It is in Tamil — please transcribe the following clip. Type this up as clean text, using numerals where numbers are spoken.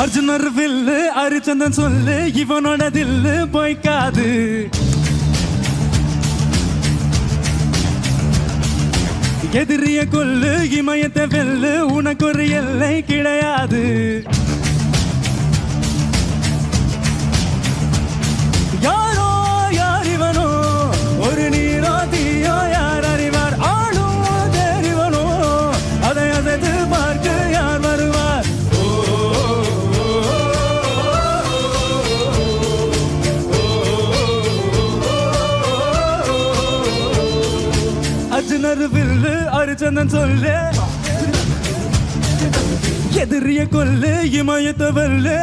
அர்ஜுனர் வில்லு அரிச்சந்தன் சொல்லு இவனோட தில்லு போய்க்காது. எதிரிய கொல்லு இமயத்தை வெல்லு உனக்கு ஒரு எல்லை கிடையாது. யாரோ யார் இவனோ ஒரு நீரோ தீயோ யார் அறிவார். ஆளும் தெரிவனோ அதை அசைத்து பார்க்க யார் வருவார். அர்ஜுனர் வில்லு அரிச்சந்தன் சொல்லு எதிரிய கொல்லு இமயத்தை வெல்லு